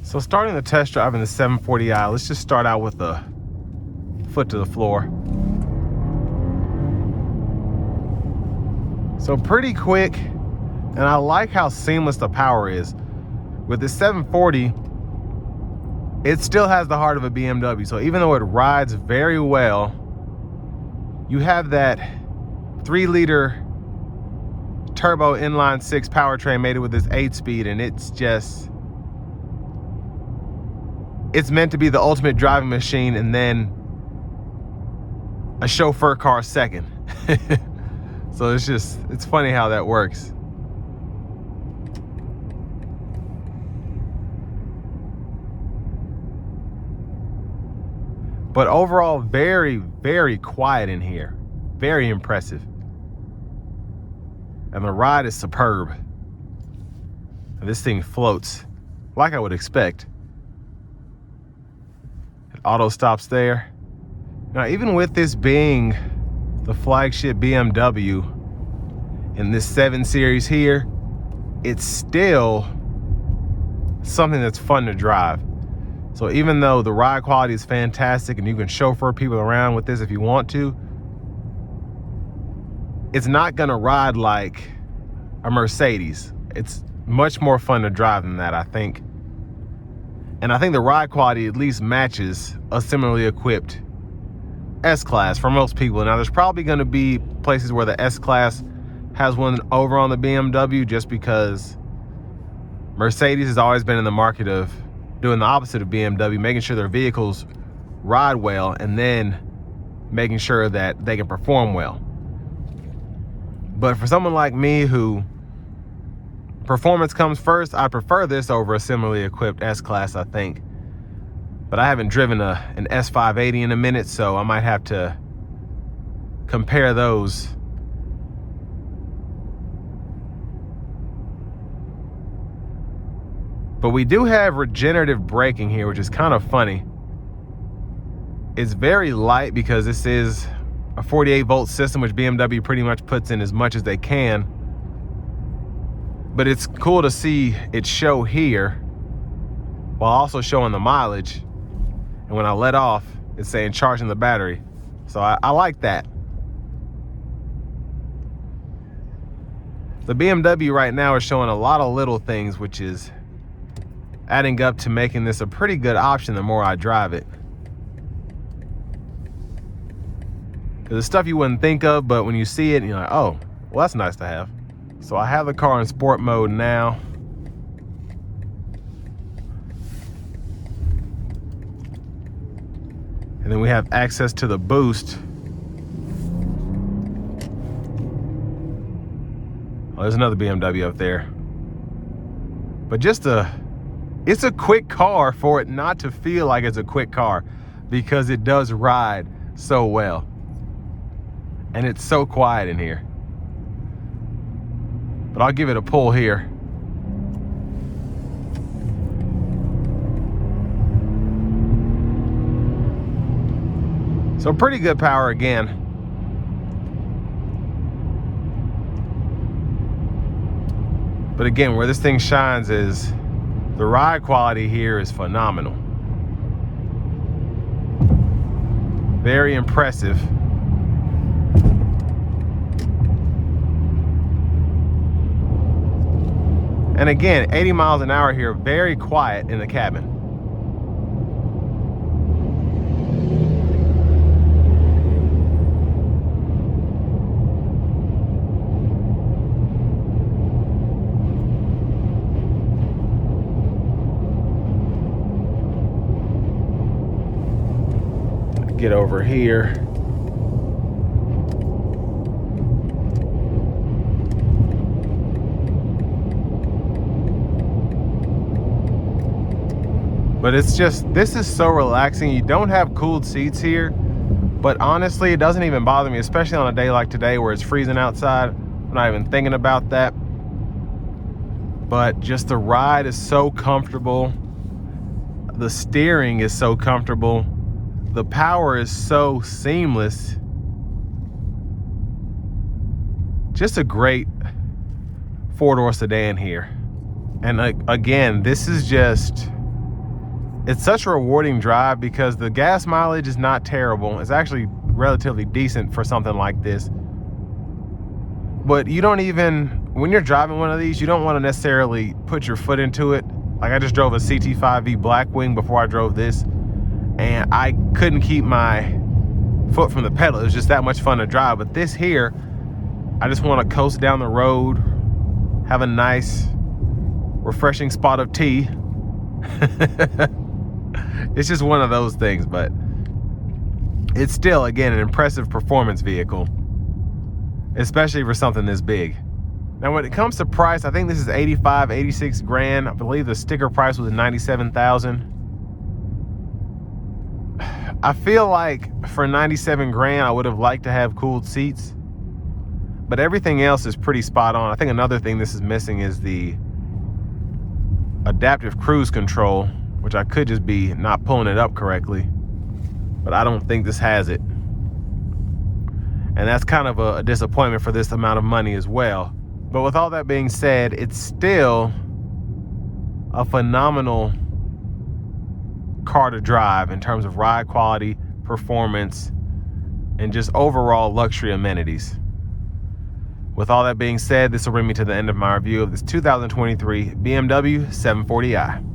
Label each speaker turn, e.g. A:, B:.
A: So starting the test drive in the 740i, let's just start out with the foot to the floor. So pretty quick, and I like how seamless the power is. With the 740, it still has the heart of a BMW. So even though it rides very well, you have that 3-liter turbo inline 6 powertrain mated with this 8-speed, and it's meant to be the ultimate driving machine, and then a chauffeur car second. So it's funny how that works. But overall, very, very quiet in here. Very impressive. And the ride is superb. And this thing floats like I would expect. It auto stops there. Now, even with this being the flagship BMW in this 7 Series here, it's still something that's fun to drive. So even though the ride quality is fantastic and you can chauffeur people around with this if you want to, it's not gonna ride like a Mercedes. It's much more fun to drive than that, I think. And I think the ride quality at least matches a similarly equipped S-Class for most people. Now, there's probably gonna be places where the S-Class has one over on the BMW, just because Mercedes has always been in the market of doing the opposite of BMW, making sure their vehicles ride well and then making sure that they can perform well. But for someone like me who performance comes first, I prefer this over a similarly equipped S-Class, I think. But I haven't driven an S580 in a minute, so I might have to compare those. But we do have regenerative braking here, which is kind of funny. It's very light because this is a 48-volt system, which BMW pretty much puts in as much as they can. But it's cool to see it show here while also showing the mileage. And when I let off, it's saying charging the battery. So I like that. The BMW right now is showing a lot of little things, which is adding up to making this a pretty good option the more I drive it. Because it's stuff you wouldn't think of, but when you see it, you're like, oh, well, that's nice to have. So I have the car in sport mode now. And then we have access to the boost. Oh, there's another BMW up there. But it's a quick car for it not to feel like it's a quick car, because it does ride so well. And it's so quiet in here. But I'll give it a pull here. So pretty good power again. But again, where this thing shines is the ride quality here is phenomenal. Very impressive. And again, 80 miles an hour here, very quiet in the cabin. Get over here. But it's just, this is so relaxing. You don't have cooled seats here, but honestly, it doesn't even bother me, especially on a day like today where it's freezing outside. I'm not even thinking about that. But just the ride is so comfortable. The steering is so comfortable. The power is so seamless. Just a great 4-door sedan here. And again, this is just It's such a rewarding drive because the gas mileage is not terrible. It's actually relatively decent for something like this. But you don't even, when you're driving one of these, you don't want to necessarily put your foot into it. Like I just drove a CT5V Blackwing before I drove this, and I couldn't keep my foot from the pedal. It was just that much fun to drive. But this here, I just want to coast down the road, have a nice, refreshing spot of tea. It's just one of those things, but it's still, again, an impressive performance vehicle, especially for something this big. Now, when it comes to price, I think this is 85, 86 grand. I believe the sticker price was 97,000. I feel like for 97 grand, I would have liked to have cooled seats, but everything else is pretty spot on. I think another thing this is missing is the adaptive cruise control, which I could just be not pulling it up correctly, but I don't think this has it. And that's kind of a disappointment for this amount of money as well. But with all that being said, it's still a phenomenal car to drive in terms of ride quality, performance, and just overall luxury amenities. With all that being said, this will bring me to the end of my review of this 2023 BMW 740i.